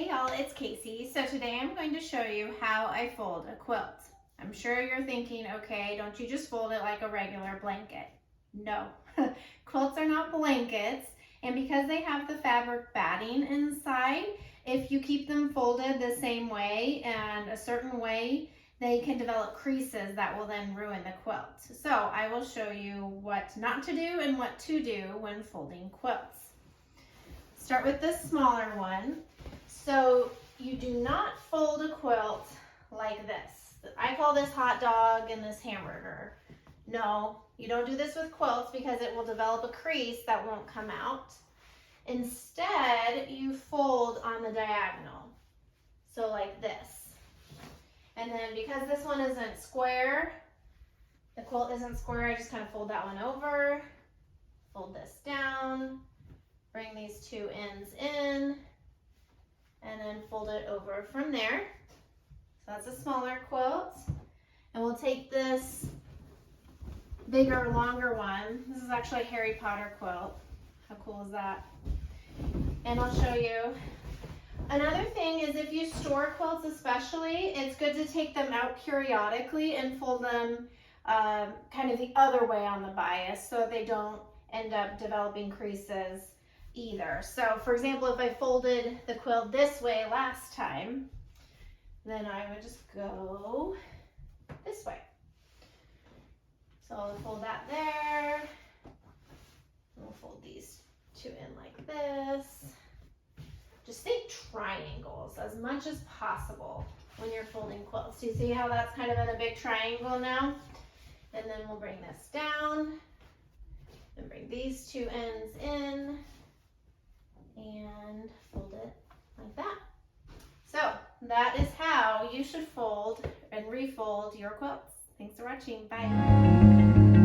Hey y'all, it's Casey. So today I'm going to show you how I fold a quilt. I'm sure you're thinking, okay, don't you just fold it like a regular blanket? No, quilts are not blankets, and because they have the fabric batting inside, if you keep them folded the same way and a certain way, they can develop creases that will then ruin the quilt. So I will show you what not to do and what to do when folding quilts. Start with the smaller one. So you do not fold a quilt like this. I call this hot dog and this hamburger. No, you don't do this with quilts because it will develop a crease that won't come out. Instead, you fold on the diagonal. So like this. And then because this one isn't square, the quilt isn't square, I just kind of fold that one over, fold this down, bring these two ends in, and then fold it over from there. So that's a smaller quilt. And we'll take this bigger, longer one. This is actually a Harry Potter quilt. How cool is that? And I'll show you. Another thing is if you store quilts especially, it's good to take them out periodically and fold them kind of the other way on the bias so they don't end up developing creases either. So for example, if I folded the quilt this way last time, then I would just go this way. So I'll fold that there. We'll fold these two in like this. Just think triangles as much as possible when you're folding quilts. Do you see how that's kind of in a big triangle now? And then we'll bring this down and bring these two ends in and fold it like that. So that is how you should fold and refold your quilts. Thanks for watching. Bye.